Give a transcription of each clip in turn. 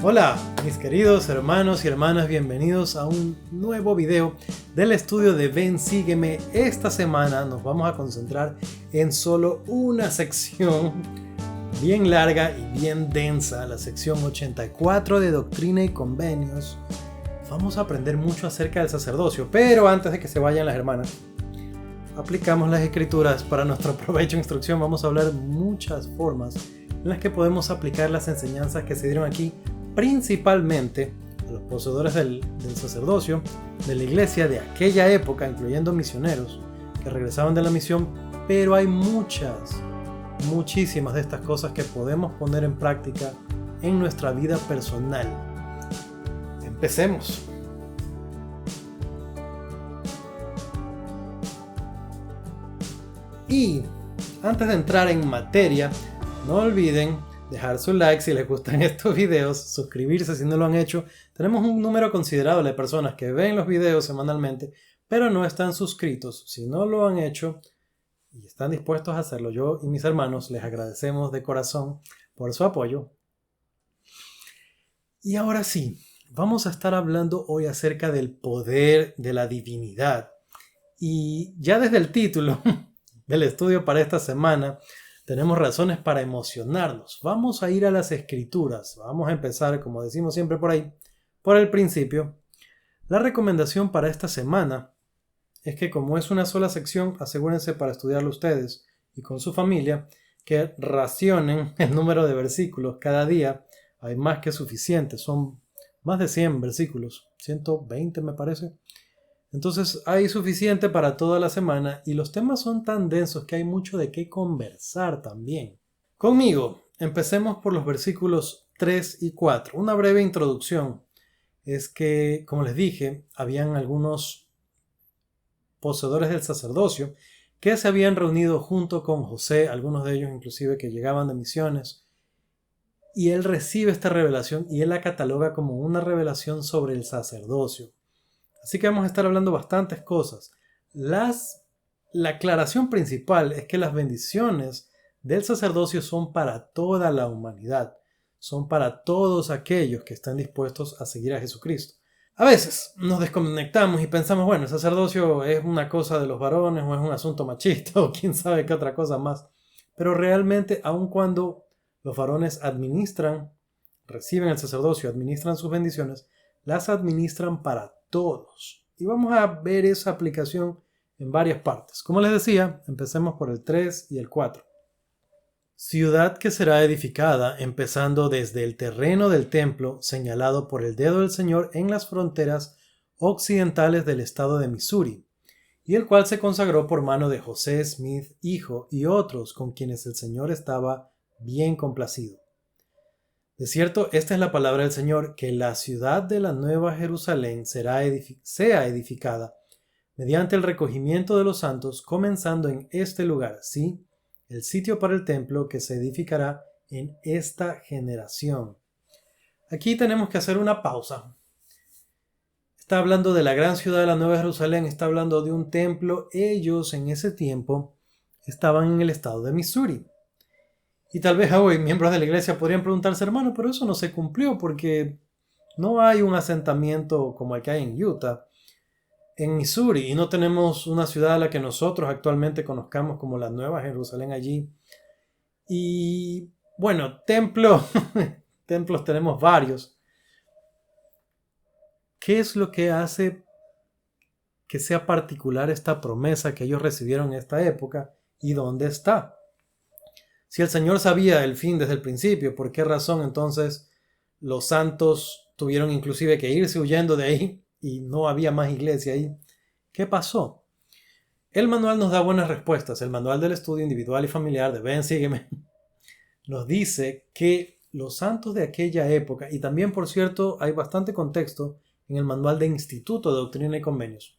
Hola, mis queridos hermanos y hermanas, bienvenidos a un nuevo video del estudio de Ven, Sígueme. Esta semana nos vamos a concentrar en solo una sección bien larga y bien densa, la sección 84 de Doctrina y Convenios. Vamos a aprender mucho acerca del sacerdocio, pero antes de que se vayan las hermanas, aplicamos las escrituras para nuestro provecho e instrucción. Vamos a hablar muchas formas en las que podemos aplicar las enseñanzas que se dieron aquí, principalmente a los poseedores del sacerdocio, de la iglesia de aquella época, incluyendo misioneros que regresaban de la misión, pero hay muchísimas de estas cosas que podemos poner en práctica en nuestra vida personal. Empecemos. Y antes de entrar en materia, no olviden dejar su like si les gustan estos videos, suscribirse si no lo han hecho. Tenemos un número considerable de personas que ven los videos semanalmente, pero no están suscritos. Si no lo han hecho y están dispuestos a hacerlo, yo y mis hermanos les agradecemos de corazón por su apoyo. Y ahora sí, vamos a estar hablando hoy acerca del poder de la divinidad. Y ya desde el título del estudio para esta semana, tenemos razones para emocionarnos. Vamos a ir a las escrituras. Vamos a empezar, como decimos siempre por ahí, por el principio. La recomendación para esta semana es que, como es una sola sección, asegúrense para estudiarlo ustedes y con su familia, que racionen el número de versículos cada día. Hay más que suficiente. Son más de 100 versículos. 120 me parece. Entonces hay suficiente para toda la semana y los temas son tan densos que hay mucho de qué conversar también. Conmigo, empecemos por los versículos 3 y 4. Una breve introducción es que, como les dije, habían algunos poseedores del sacerdocio que se habían reunido junto con José, algunos de ellos inclusive que llegaban de misiones, y él recibe esta revelación y él la cataloga como una revelación sobre el sacerdocio. Así que vamos a estar hablando bastantes cosas. La aclaración principal es que las bendiciones del sacerdocio son para toda la humanidad. Son para todos aquellos que están dispuestos a seguir a Jesucristo. A veces nos desconectamos y pensamos, bueno, el sacerdocio es una cosa de los varones o es un asunto machista o quién sabe qué otra cosa más. Pero realmente, aun cuando los varones reciben el sacerdocio, administran sus bendiciones, las administran para todos. Y vamos a ver esa aplicación en varias partes. Como les decía, empecemos por el 3 y el 4. Ciudad que será edificada empezando desde el terreno del templo señalado por el dedo del Señor en las fronteras occidentales del estado de Missouri, y el cual se consagró por mano de José Smith, hijo, y otros con quienes el Señor estaba bien complacido. De cierto, esta es la palabra del Señor, que la ciudad de la Nueva Jerusalén sea edificada mediante el recogimiento de los santos, comenzando en este lugar, sí, el sitio para el templo que se edificará en esta generación. Aquí tenemos que hacer una pausa. Está hablando de la gran ciudad de la Nueva Jerusalén, está hablando de un templo. Ellos en ese tiempo estaban en el estado de Missouri. Y tal vez hoy miembros de la iglesia podrían preguntarse, hermano, pero eso no se cumplió porque no hay un asentamiento como el que hay en Utah, en Missouri, y no tenemos una ciudad a la que nosotros actualmente conozcamos como la Nueva Jerusalén allí. Y bueno, templos tenemos varios. ¿Qué es lo que hace que sea particular esta promesa que ellos recibieron en esta época y dónde está? Si el Señor sabía el fin desde el principio, ¿por qué razón entonces los santos tuvieron inclusive que irse huyendo de ahí y no había más iglesia ahí? ¿Qué pasó? El manual nos da buenas respuestas. El manual del estudio individual y familiar de Ven, Sígueme nos dice que los santos de aquella época, y también por cierto hay bastante contexto en el manual de Instituto de Doctrina y Convenios,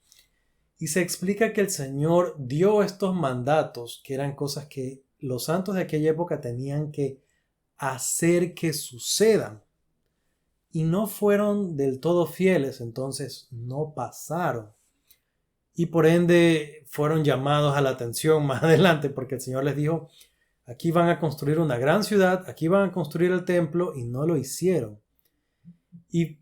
y se explica que el Señor dio estos mandatos que eran cosas que los santos de aquella época tenían que hacer que sucedan. Y no fueron del todo fieles, entonces no pasaron. Y por ende fueron llamados a la atención más adelante porque el Señor les dijo, aquí van a construir una gran ciudad, aquí van a construir el templo y no lo hicieron. Y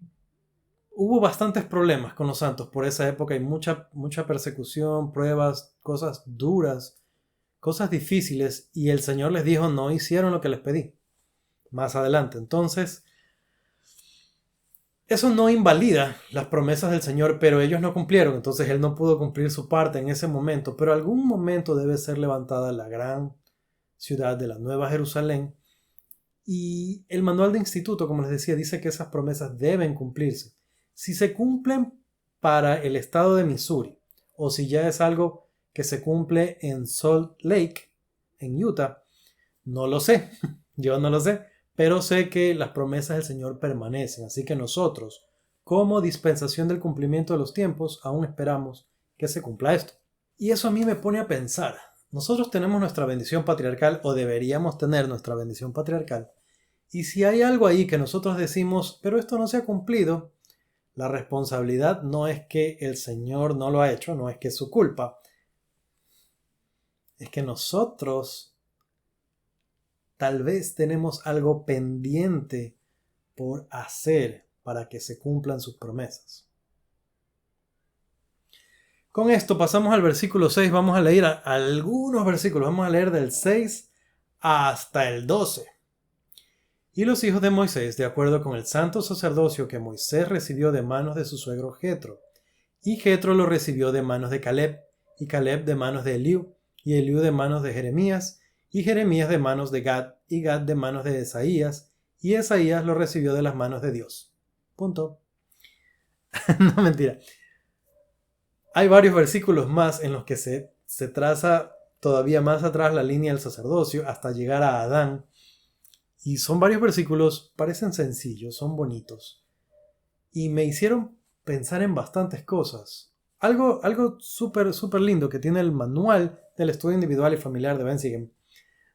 hubo bastantes problemas con los santos por esa época y mucha persecución, pruebas, cosas duras, cosas difíciles, y el Señor les dijo, no hicieron lo que les pedí. Más adelante. Entonces, eso no invalida las promesas del Señor, pero ellos no cumplieron, entonces Él no pudo cumplir su parte en ese momento, pero algún momento debe ser levantada la gran ciudad de la Nueva Jerusalén, y el manual de instituto, como les decía, dice que esas promesas deben cumplirse. Si se cumplen para el estado de Missouri, o si ya es algo que se cumple en Salt Lake, en Utah, no lo sé, yo no lo sé, pero sé que las promesas del Señor permanecen, así que nosotros, como dispensación del cumplimiento de los tiempos, aún esperamos que se cumpla esto. Y eso a mí me pone a pensar, nosotros tenemos nuestra bendición patriarcal, o deberíamos tener nuestra bendición patriarcal, y si hay algo ahí que nosotros decimos, pero esto no se ha cumplido, la responsabilidad no es que el Señor no lo ha hecho, no es que es su culpa, es que nosotros tal vez tenemos algo pendiente por hacer para que se cumplan sus promesas. Con esto pasamos al versículo 6. Vamos a leer algunos versículos. Vamos a leer del 6 hasta el 12. Y los hijos de Moisés, de acuerdo con el santo sacerdocio que Moisés recibió de manos de su suegro Jetro. Y Jetro lo recibió de manos de Caleb, y Caleb de manos de Eliú, y Eliú de manos de Jeremías, y Jeremías de manos de Gad, y Gad de manos de Esaías, y Esaías lo recibió de las manos de Dios. Punto. No, mentira. Hay varios versículos más en los que se traza todavía más atrás la línea del sacerdocio hasta llegar a Adán. Y son varios versículos, parecen sencillos, son bonitos. Y me hicieron pensar en bastantes cosas. Algo súper lindo que tiene el manual del estudio individual y familiar de Benzigen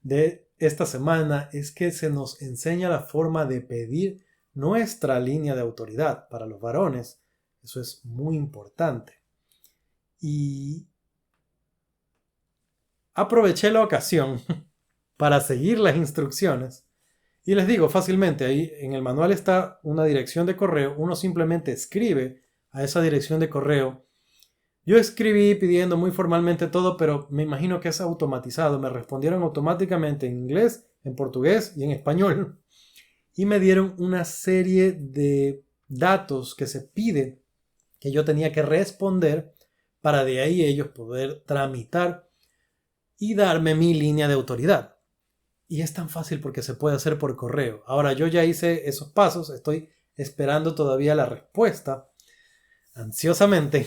de esta semana es que se nos enseña la forma de pedir nuestra línea de autoridad para los varones. Eso es muy importante. Y aproveché la ocasión para seguir las instrucciones. Y les digo fácilmente, ahí en el manual está una dirección de correo. Uno simplemente escribe a esa dirección de correo. Yo escribí pidiendo muy formalmente todo, pero me imagino que es automatizado. Me respondieron automáticamente en inglés, en portugués y en español. Y me dieron una serie de datos que se pide que yo tenía que responder para de ahí ellos poder tramitar y darme mi línea de autoridad. Y es tan fácil porque se puede hacer por correo. Ahora yo ya hice esos pasos, estoy esperando todavía la respuesta ansiosamente.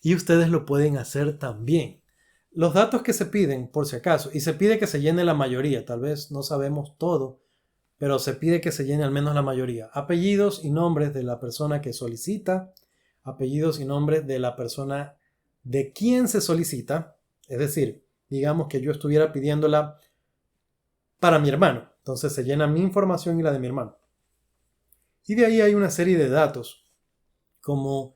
Y ustedes lo pueden hacer también. Los datos que se piden, por si acaso, y se pide que se llene la mayoría, tal vez no sabemos todo, pero se pide que se llene al menos la mayoría. Apellidos y nombres de la persona que solicita, apellidos y nombres de la persona de quien se solicita, es decir, digamos que yo estuviera pidiéndola para mi hermano, entonces se llena mi información y la de mi hermano. Y de ahí hay una serie de datos, como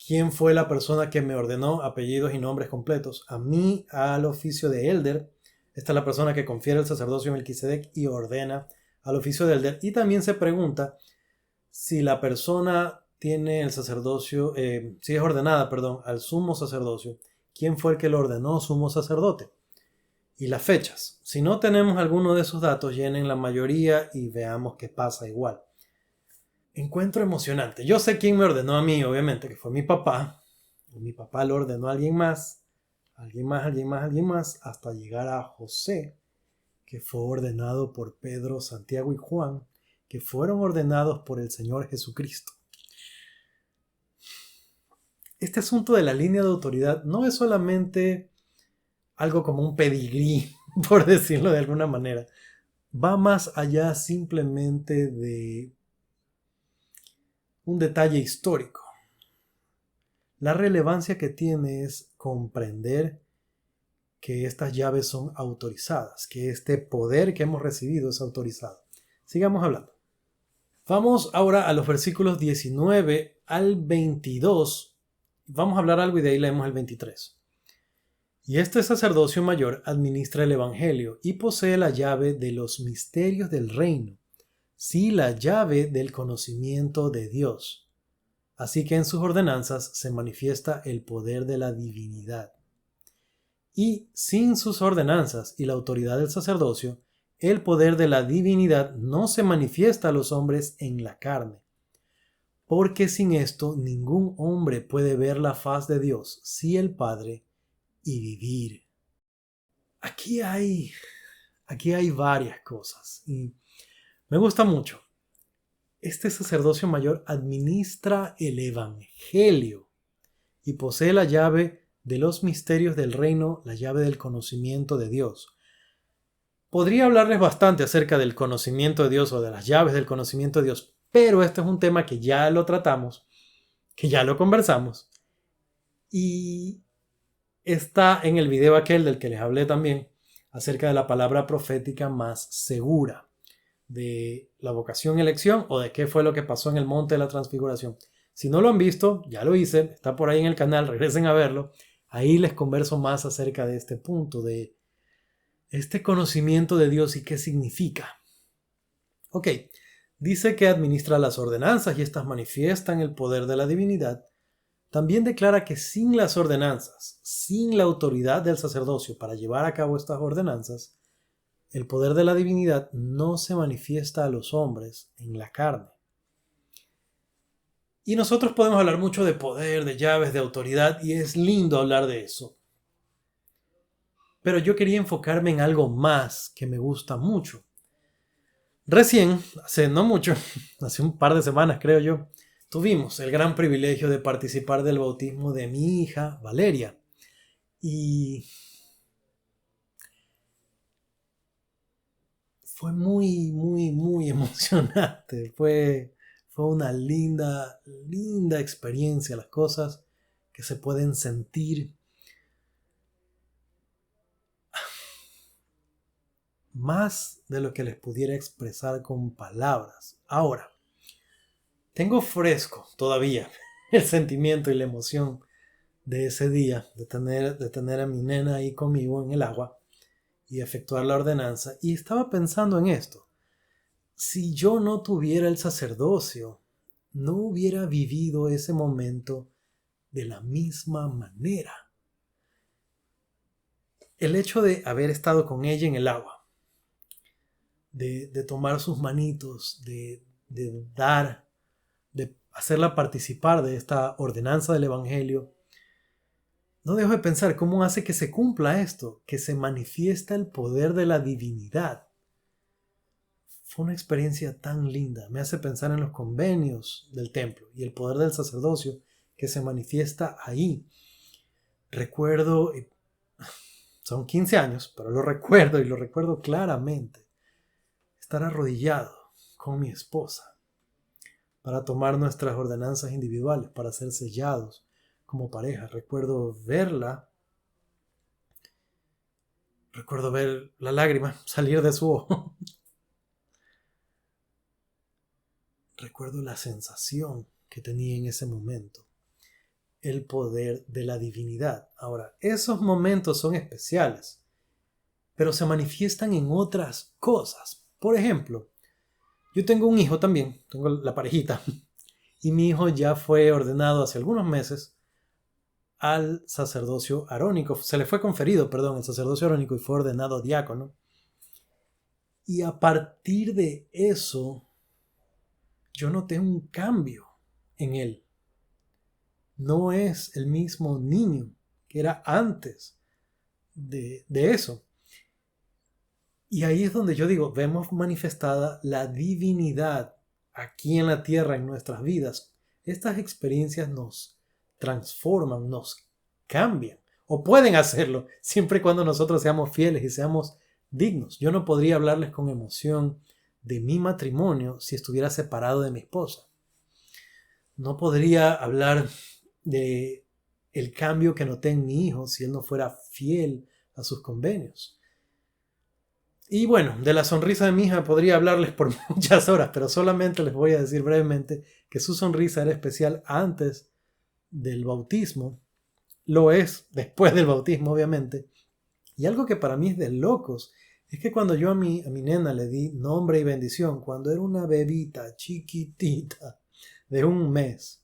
quién fue la persona que me ordenó, apellidos y nombres completos, a mí, al oficio de Elder. Esta es la persona que confiere el sacerdocio Melquisedec y ordena al oficio de Elder. Y también se pregunta si la persona tiene el sacerdocio, si es ordenada, al sumo sacerdocio, quién fue el que lo ordenó sumo sacerdote. Y las fechas. Si no tenemos alguno de esos datos, llenen la mayoría y veamos qué pasa igual. Encuentro emocionante. Yo sé quién me ordenó a mí, obviamente, que fue mi papá. Y mi papá lo ordenó a alguien más, hasta llegar a José, que fue ordenado por Pedro, Santiago y Juan, que fueron ordenados por el Señor Jesucristo. Este asunto de la línea de autoridad no es solamente algo como un pedigrí, por decirlo de alguna manera. Va más allá simplemente de un detalle histórico. La relevancia que tiene es comprender que estas llaves son autorizadas, que este poder que hemos recibido es autorizado. Sigamos hablando. Vamos ahora a los versículos 19 al 22. Vamos a hablar algo y de ahí leemos el 23. Y este sacerdocio mayor administra el evangelio y posee la llave de los misterios del reino. sí la llave del conocimiento de Dios. Así que en sus ordenanzas se manifiesta el poder de la divinidad. Y sin sus ordenanzas y la autoridad del sacerdocio, el poder de la divinidad no se manifiesta a los hombres en la carne. Porque sin esto ningún hombre puede ver la faz de Dios, sí el Padre, y vivir. Aquí hay varias cosas y me gusta mucho. Este sacerdocio mayor administra el evangelio y posee la llave de los misterios del reino, la llave del conocimiento de Dios. Podría hablarles bastante acerca del conocimiento de Dios o de las llaves del conocimiento de Dios, pero este es un tema que ya lo tratamos, que ya lo conversamos y está en el video aquel del que les hablé también acerca de la palabra profética más segura, de la vocación y elección o de qué fue lo que pasó en el monte de la transfiguración. Si no lo han visto, ya lo hice, está por ahí en el canal, regresen a verlo. Ahí les converso más acerca de este punto, de este conocimiento de Dios y qué significa. Ok, dice que administra las ordenanzas y estas manifiestan el poder de la divinidad. También declara que sin las ordenanzas, sin la autoridad del sacerdocio para llevar a cabo estas ordenanzas, el poder de la divinidad no se manifiesta a los hombres en la carne. Y nosotros podemos hablar mucho de poder, de llaves, de autoridad, y es lindo hablar de eso. Pero yo quería enfocarme en algo más que me gusta mucho. Recién, hace no mucho, hace un par de semanas creo yo, tuvimos el gran privilegio de participar del bautismo de mi hija Valeria. Y fue muy emocionante. Fue una linda experiencia. Las cosas que se pueden sentir más de lo que les pudiera expresar con palabras. Ahora, tengo fresco todavía el sentimiento y la emoción de ese día, de tener a mi nena ahí conmigo en el agua y efectuar la ordenanza. Y estaba pensando en esto. Si yo no tuviera el sacerdocio, no hubiera vivido ese momento de la misma manera. El hecho de haber estado con ella en el agua, de tomar sus manitos, de hacerla participar de esta ordenanza del Evangelio, no dejo de pensar cómo hace que se cumpla esto, que se manifiesta el poder de la divinidad. Fue una experiencia tan linda. Me hace pensar en los convenios del templo y el poder del sacerdocio que se manifiesta ahí. Recuerdo, son 15 años, pero lo recuerdo claramente, estar arrodillado con mi esposa para tomar nuestras ordenanzas individuales, para ser sellados como pareja. Recuerdo verla, recuerdo ver la lágrima salir de su ojo. Recuerdo la sensación que tenía en ese momento, el poder de la divinidad. Ahora, esos momentos son especiales, pero se manifiestan en otras cosas. Por ejemplo, yo tengo un hijo también, tengo la parejita, y mi hijo ya fue ordenado hace algunos meses al sacerdocio arónico. Se le fue conferido, el sacerdocio arónico y fue ordenado diácono. Y a partir de eso, yo noté un cambio en él. No es el mismo niño que era antes de eso. Y ahí es donde yo digo, vemos manifestada la divinidad aquí en la tierra, en nuestras vidas. Estas experiencias nos transforman, nos cambian, o pueden hacerlo, siempre y cuando nosotros seamos fieles y seamos dignos. Yo no podría hablarles con emoción de mi matrimonio si estuviera separado de mi esposa. No podría hablar de el cambio que noté en mi hijo si él no fuera fiel a sus convenios. Y bueno, de la sonrisa de mi hija podría hablarles por muchas horas, pero solamente les voy a decir brevemente que su sonrisa era especial antes del bautismo. Lo es después del bautismo, obviamente. Y algo que para mí es de locos Es que cuando yo a mi nena le di nombre y bendición, cuando era una bebita chiquitita de 1 mes,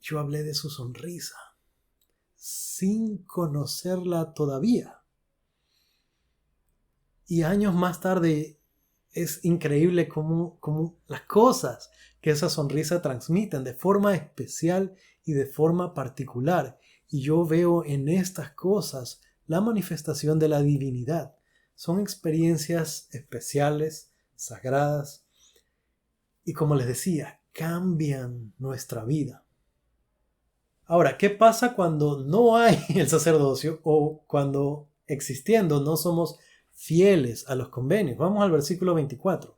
yo hablé de su sonrisa, sin conocerla todavía. Y años más tarde es increíble cómo las cosas que esa sonrisa transmiten de forma especial y de forma particular. Y yo veo en estas cosas la manifestación de la divinidad. Son experiencias especiales, sagradas, y como les decía, cambian nuestra vida. Ahora, ¿qué pasa cuando no hay el sacerdocio o cuando existiendo no somos fieles a los convenios? Vamos al versículo 24.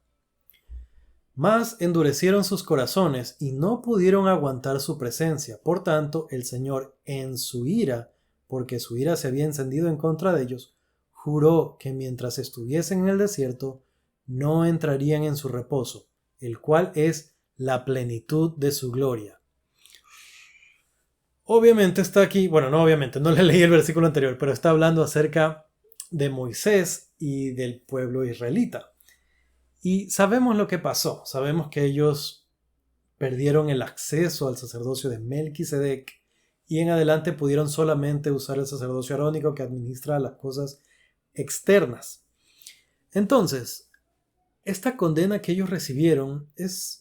Mas endurecieron sus corazones y no pudieron aguantar su presencia. Por tanto, el Señor, en su ira, porque su ira se había encendido en contra de ellos, juró que mientras estuviesen en el desierto, no entrarían en su reposo, el cual es la plenitud de su gloria. Obviamente está aquí, bueno, no obviamente, no le leí el versículo anterior, pero está hablando acerca de Moisés y del pueblo israelita. Y sabemos lo que pasó, sabemos que ellos perdieron el acceso al sacerdocio de Melquisedec y en adelante pudieron solamente usar el sacerdocio arónico que administra las cosas externas. Entonces, esta condena que ellos recibieron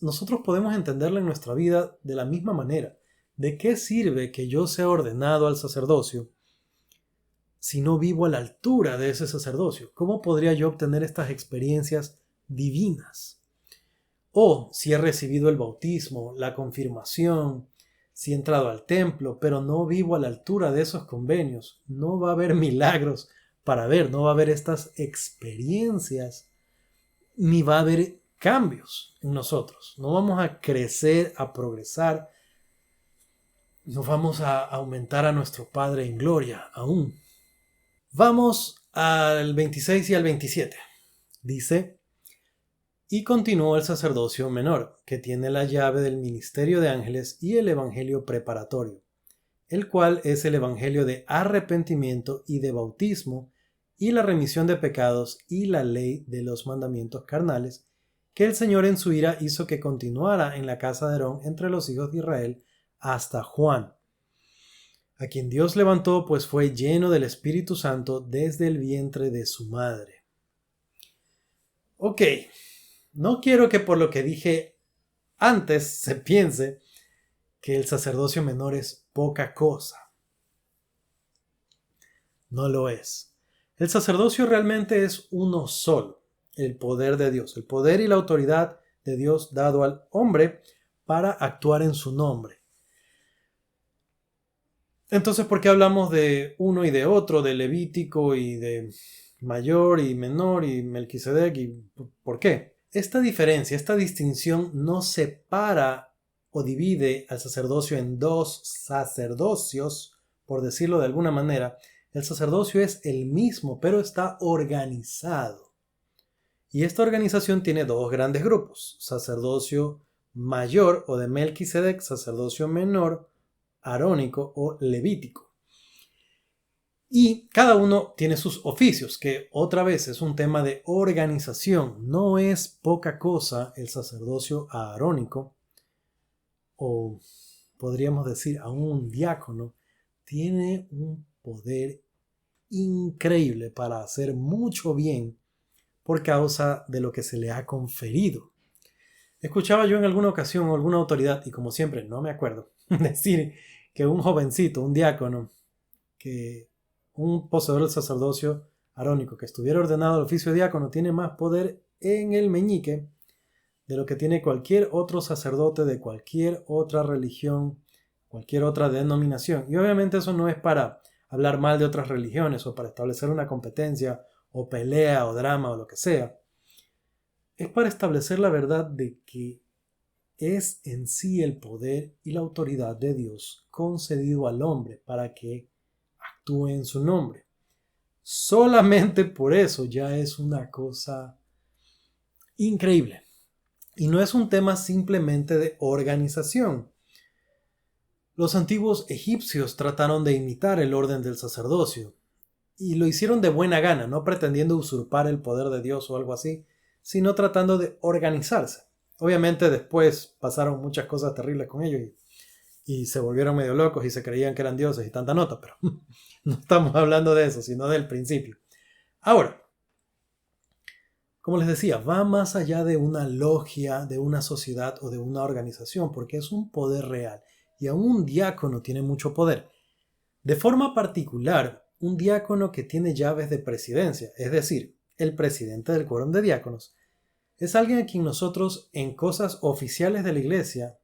nosotros podemos entenderla en nuestra vida de la misma manera. ¿De qué sirve que yo sea ordenado al sacerdocio si no vivo a la altura de ese sacerdocio? ¿Cómo podría yo obtener estas experiencias divinas? O si he recibido el bautismo, la confirmación, si he entrado al templo, pero no vivo a la altura de esos convenios, no va a haber milagros para ver, no va a haber estas experiencias, ni va a haber cambios en nosotros. No vamos a crecer, a progresar, no vamos a aumentar a nuestro Padre en gloria aún. Vamos al 26 y al 27. Dice: y continuó el sacerdocio menor, que tiene la llave del ministerio de ángeles y el evangelio preparatorio, el cual es el evangelio de arrepentimiento y de bautismo y la remisión de pecados y la ley de los mandamientos carnales, que el Señor en su ira hizo que continuara en la casa de Aarón entre los hijos de Israel hasta Juan, a quien Dios levantó, pues fue lleno del Espíritu Santo desde el vientre de su madre. Ok, no quiero que por lo que dije antes se piense que el sacerdocio menor es poca cosa. No lo es. El sacerdocio realmente es uno solo, el poder de Dios, el poder y la autoridad de Dios dado al hombre para actuar en su nombre. Entonces, ¿por qué hablamos de uno y de otro, de Levítico y de mayor y menor y Melquisedec? ¿Y por qué? Esta diferencia, esta distinción no separa o divide al sacerdocio en dos sacerdocios, por decirlo de alguna manera. El sacerdocio es el mismo, pero está organizado. Y esta organización tiene dos grandes grupos: sacerdocio mayor o de Melquisedec, sacerdocio menor, arónico o levítico. Y cada uno tiene sus oficios, que otra vez es un tema de organización. No es poca cosa el sacerdocio arónico, o podríamos decir aún un diácono. Tiene un poder increíble para hacer mucho bien por causa de lo que se le ha conferido. Escuchaba yo en alguna ocasión a alguna autoridad, y como siempre no me acuerdo, decir que un jovencito, un diácono, que un poseedor del sacerdocio arónico que estuviera ordenado al oficio de diácono tiene más poder en el meñique de lo que tiene cualquier otro sacerdote de cualquier otra religión, cualquier otra denominación. Y obviamente eso no es para hablar mal de otras religiones o para establecer una competencia o pelea o drama o lo que sea. Es para establecer la verdad de que es en sí el poder y la autoridad de Dios concedido al hombre para que actúe en su nombre. Solamente por eso ya es una cosa increíble. Y no es un tema simplemente de organización. Los antiguos egipcios trataron de imitar el orden del sacerdocio Y lo hicieron de buena gana, no pretendiendo usurpar el poder de Dios o algo así, sino tratando de organizarse. Obviamente después pasaron muchas cosas terribles con ellos y se volvieron medio locos y se creían que eran dioses y tanta nota, pero no estamos hablando de eso, sino del principio. Ahora, como les decía, va más allá de una logia, de una sociedad o de una organización, porque es un poder real y aún un diácono tiene mucho poder. De forma particular, un diácono que tiene llaves de presidencia, es decir, el presidente del quórum de diáconos, es alguien a quien nosotros en cosas oficiales de la iglesia,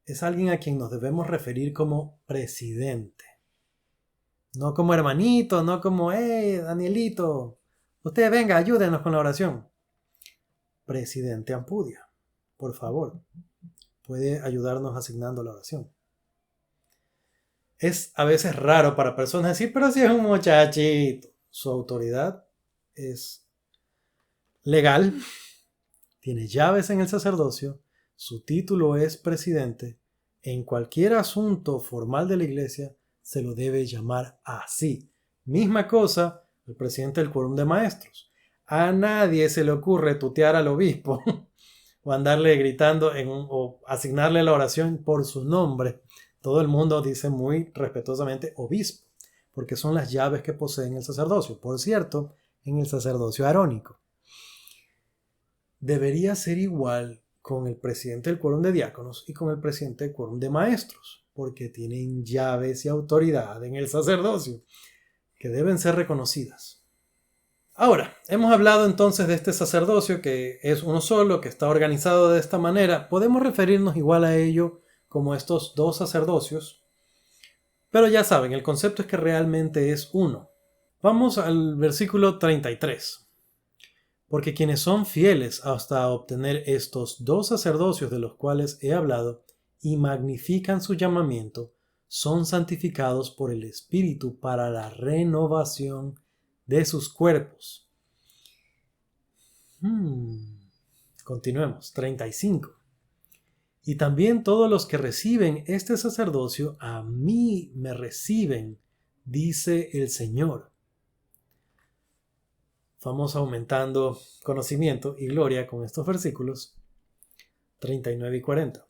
es alguien a quien nos debemos referir como presidente. No como hermanito, no como, Danielito, usted venga, ayúdenos con la oración. Presidente Ampudia, por favor, puede ayudarnos asignando la oración. Es a veces raro para personas decir, pero si es un muchachito. Su autoridad es legal, tiene llaves en el sacerdocio, su título es presidente. En cualquier asunto formal de la iglesia se lo debe llamar así. Misma cosa el presidente del quórum de maestros. A nadie se le ocurre tutear al obispo o andarle gritando o asignarle la oración por su nombre. Todo el mundo dice muy respetuosamente obispo, porque son las llaves que poseen el sacerdocio. Por cierto, en el sacerdocio arónico. Debería ser igual con el presidente del quórum de diáconos y con el presidente del quórum de maestros, porque tienen llaves y autoridad en el sacerdocio, que deben ser reconocidas. Ahora, hemos hablado entonces de este sacerdocio que es uno solo, que está organizado de esta manera. Podemos referirnos igual a ello como estos dos sacerdocios, pero ya saben, el concepto es que realmente es uno. Vamos al versículo 33. Porque quienes son fieles hasta obtener estos dos sacerdocios de los cuales he hablado y magnifican su llamamiento, son santificados por el Espíritu para la renovación de sus cuerpos. Continuemos. 35. Y también todos los que reciben este sacerdocio, a mí me reciben, dice el Señor. Vamos aumentando conocimiento y gloria con estos versículos 39 y 40.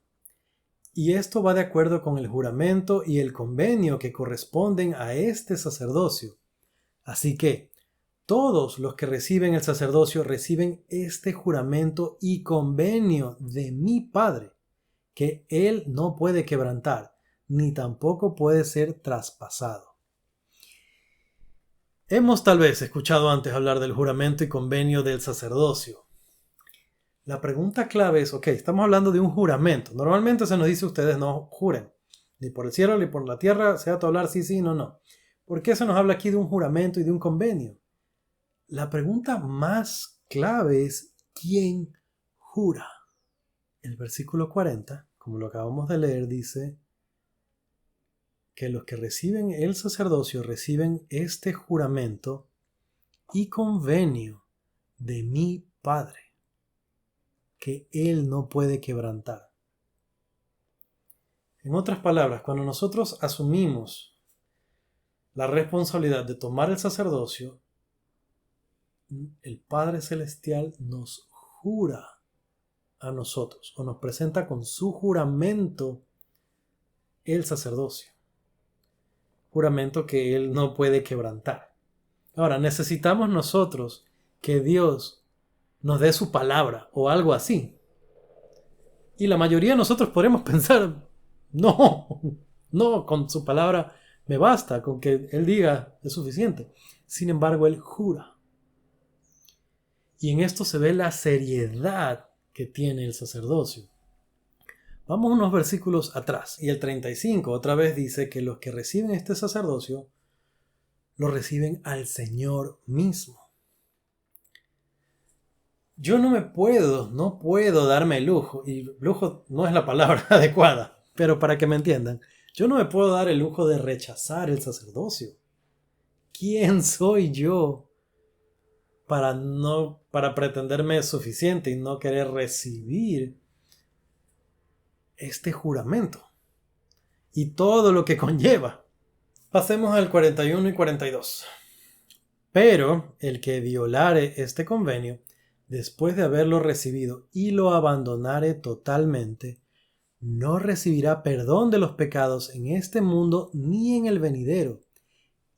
Y esto va de acuerdo con el juramento y el convenio que corresponden a este sacerdocio. Así que todos los que reciben el sacerdocio reciben este juramento y convenio de mi Padre, que Él no puede quebrantar, ni tampoco puede ser traspasado. Hemos tal vez escuchado antes hablar del juramento y convenio del sacerdocio. La pregunta clave es, estamos hablando de un juramento. Normalmente se nos dice ustedes no juren, ni por el cielo ni por la tierra, sea todo hablar sí, no, no. ¿Por qué se nos habla aquí de un juramento y de un convenio? La pregunta más clave es, ¿quién jura? El versículo 40, como lo acabamos de leer, dice que los que reciben el sacerdocio reciben este juramento y convenio de mi Padre, que Él no puede quebrantar. En otras palabras, cuando nosotros asumimos la responsabilidad de tomar el sacerdocio, el Padre Celestial nos jura a nosotros o nos presenta con su juramento el sacerdocio. Juramento que Él no puede quebrantar. Ahora, necesitamos nosotros que Dios nos dé su palabra o algo así. Y la mayoría de nosotros podremos pensar, no, con su palabra me basta, con que Él diga es suficiente. Sin embargo, Él jura. Y en esto se ve la seriedad que tiene el sacerdocio. Vamos unos versículos atrás. Y el 35 otra vez dice que los que reciben este sacerdocio lo reciben al Señor mismo. Yo no puedo darme el lujo, y lujo no es la palabra adecuada, pero para que me entiendan, yo no me puedo dar el lujo de rechazar el sacerdocio. ¿Quién soy yo para pretenderme suficiente y no querer recibir este juramento y todo lo que conlleva? Pasemos al 41 y 42. Pero el que violare este convenio, después de haberlo recibido y lo abandonare totalmente, no recibirá perdón de los pecados en este mundo ni en el venidero.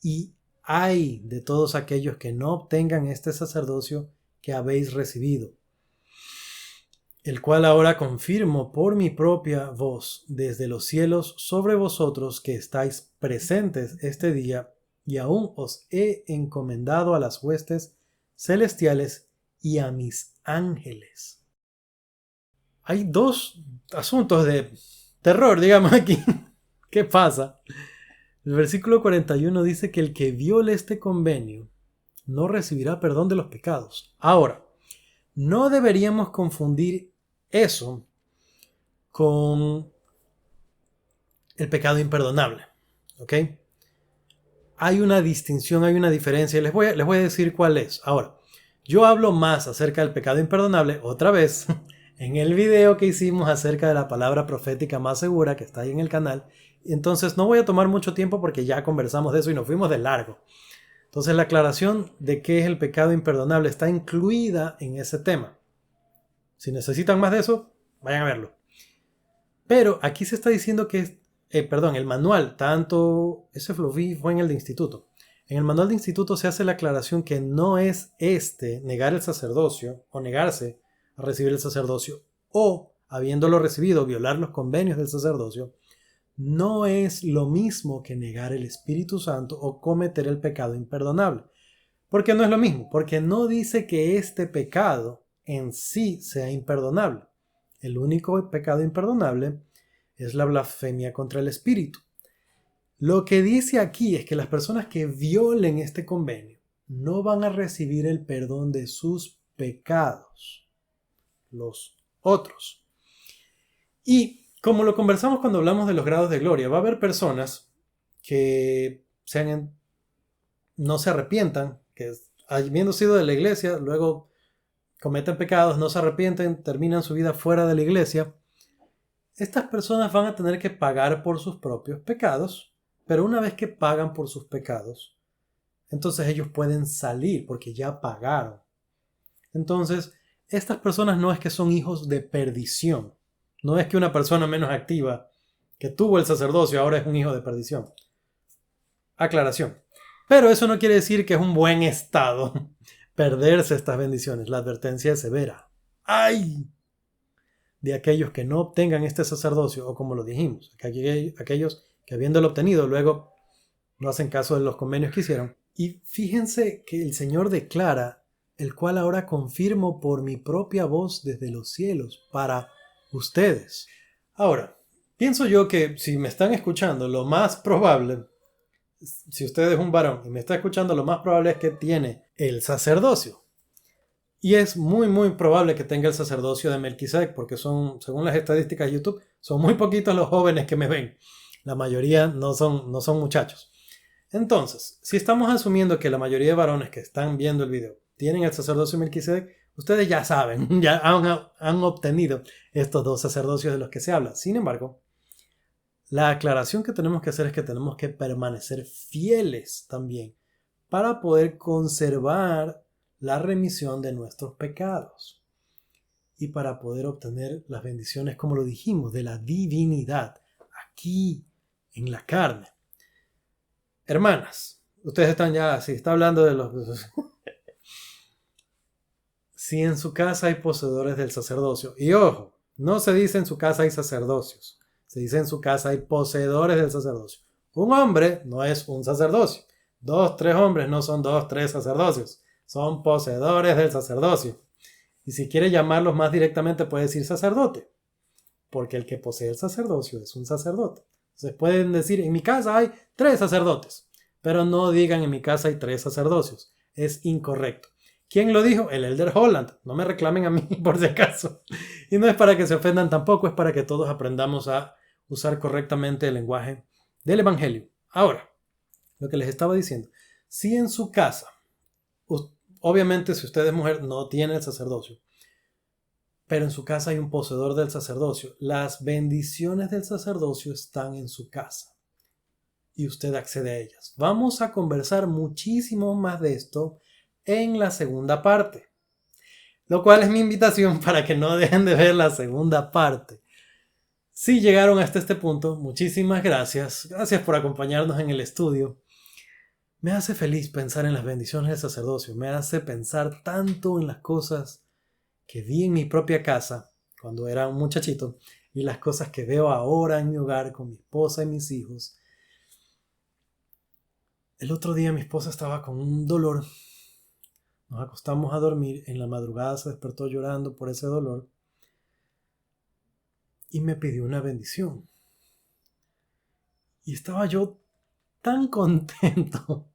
Y ay de todos aquellos que no obtengan este sacerdocio que habéis recibido, el cual ahora confirmo por mi propia voz desde los cielos sobre vosotros que estáis presentes este día, y aún os he encomendado a las huestes celestiales y a mis ángeles. Hay dos asuntos de terror, digamos aquí. ¿Qué pasa? El versículo 41 dice que el que viole este convenio no recibirá perdón de los pecados. Ahora, no deberíamos confundir eso con el pecado imperdonable. ¿Ok? Hay una distinción, hay una diferencia. Les voy a decir cuál es. Ahora, yo hablo más acerca del pecado imperdonable otra vez en el video que hicimos acerca de la palabra profética más segura que está ahí en el canal. Entonces no voy a tomar mucho tiempo porque ya conversamos de eso y nos fuimos de largo. Entonces la aclaración de qué es el pecado imperdonable está incluida en ese tema. Si necesitan más de eso, vayan a verlo. Pero aquí se está diciendo que el manual, tanto ese fue en el de instituto. En el manual de instituto se hace la aclaración que no es negar el sacerdocio o negarse a recibir el sacerdocio o, habiéndolo recibido, violar los convenios del sacerdocio, no es lo mismo que negar el Espíritu Santo o cometer el pecado imperdonable. ¿Por qué no es lo mismo? Porque no dice que este pecado en sí sea imperdonable. El único pecado imperdonable es la blasfemia contra el Espíritu. Lo que dice aquí es que las personas que violen este convenio no van a recibir el perdón de sus pecados, los otros. Y como lo conversamos cuando hablamos de los grados de gloria, va a haber personas que no se arrepientan, que habiendo sido de la iglesia, luego cometen pecados, no se arrepienten, terminan su vida fuera de la iglesia. Estas personas van a tener que pagar por sus propios pecados, pero una vez que pagan por sus pecados, entonces ellos pueden salir porque ya pagaron. Entonces, estas personas no es que son hijos de perdición. No es que una persona menos activa que tuvo el sacerdocio ahora es un hijo de perdición. Aclaración. Pero eso no quiere decir que es un buen estado perderse estas bendiciones. La advertencia es severa. ¡Ay! De aquellos que no obtengan este sacerdocio, o como lo dijimos, aquellos que habiéndolo obtenido luego no hacen caso de los convenios que hicieron. Y fíjense que el Señor declara, el cual ahora confirmo por mi propia voz desde los cielos para ustedes. Ahora, pienso yo que si me están escuchando, lo más probable, si usted es un varón y me está escuchando, lo más probable es que tiene el sacerdocio. Y es muy, muy probable que tenga el sacerdocio de Melquisedec, porque según las estadísticas de YouTube, son muy poquitos los jóvenes que me ven. La mayoría no son muchachos. Entonces, si estamos asumiendo que la mayoría de varones que están viendo el video tienen el sacerdocio de Melquisedec, ustedes ya saben, ya han obtenido estos dos sacerdocios de los que se habla. Sin embargo, la aclaración que tenemos que hacer es que tenemos que permanecer fieles también para poder conservar la remisión de nuestros pecados y para poder obtener las bendiciones, como lo dijimos, de la divinidad aquí en la carne. Hermanas, ustedes están ya, si está hablando de los... Si en su casa hay poseedores del sacerdocio, y ojo, no se dice en su casa hay sacerdocios, se dice en su casa hay poseedores del sacerdocio. Un hombre no es un sacerdocio. 2, 3 hombres no son 2, 3 sacerdocios. Son poseedores del sacerdocio. Y si quiere llamarlos más directamente puede decir sacerdote, porque el que posee el sacerdocio es un sacerdote. Entonces pueden decir, en mi casa hay 3 sacerdotes, pero no digan en mi casa hay 3 sacerdocios. Es incorrecto. ¿Quién lo dijo? El Elder Holland. No me reclamen a mí por si acaso. Y no es para que se ofendan tampoco, es para que todos aprendamos a usar correctamente el lenguaje del Evangelio. Ahora, lo que les estaba diciendo, si en su casa, obviamente si usted es mujer no tiene el sacerdocio, pero en su casa hay un poseedor del sacerdocio, las bendiciones del sacerdocio están en su casa. y usted accede a ellas. Vamos a conversar muchísimo más de esto en la segunda parte, lo cual es mi invitación para que no dejen de ver la segunda parte. Si llegaron hasta este punto, muchísimas gracias. Gracias por acompañarnos en el estudio. Me hace feliz pensar en las bendiciones del sacerdocio. Me hace pensar tanto en las cosas que vi en mi propia casa cuando era un muchachito y las cosas que veo ahora en mi hogar con mi esposa y mis hijos. El otro día mi esposa estaba con un dolor. Nos acostamos a dormir. En la madrugada se despertó llorando por ese dolor y me pidió una bendición. Y estaba yo tan contento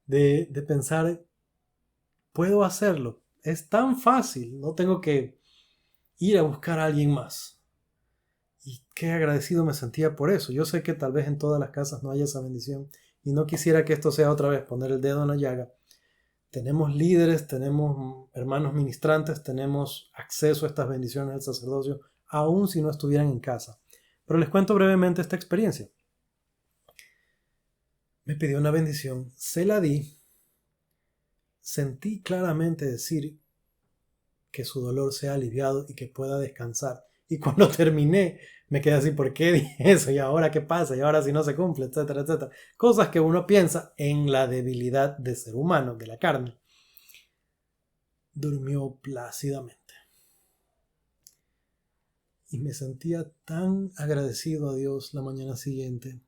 de pensar, puedo hacerlo. Es tan fácil, no tengo que ir a buscar a alguien más. Y qué agradecido me sentía por eso. Yo sé que tal vez en todas las casas no haya esa bendición y no quisiera que esto sea otra vez poner el dedo en la llaga. Tenemos líderes, tenemos hermanos ministrantes, tenemos acceso a estas bendiciones del sacerdocio, aun si no estuvieran en casa. Pero les cuento brevemente esta experiencia. Me pidió una bendición, se la di, sentí claramente decir que su dolor sea aliviado y que pueda descansar. Y cuando terminé, me quedé así, ¿por qué dije eso? ¿Y ahora qué pasa? ¿Y ahora si no se cumple? Etcétera, etcétera. Cosas que uno piensa en la debilidad de ser humano, de la carne. Durmió plácidamente. Y me sentía tan agradecido a Dios la mañana siguiente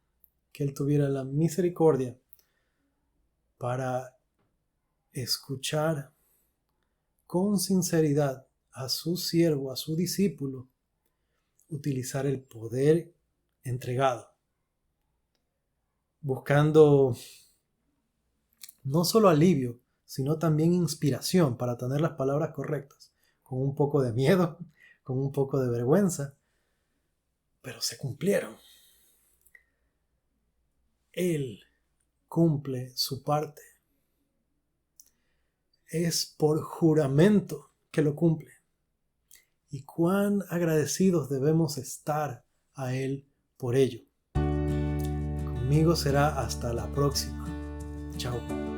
que Él tuviera la misericordia para escuchar con sinceridad a su siervo, a su discípulo, utilizar el poder entregado, buscando no solo alivio, sino también inspiración para tener las palabras correctas, con un poco de miedo, con un poco de vergüenza, pero se cumplieron. Él cumple su parte. Es por juramento que lo cumple. Y cuán agradecidos debemos estar a Él por ello. Conmigo será hasta la próxima. Chao.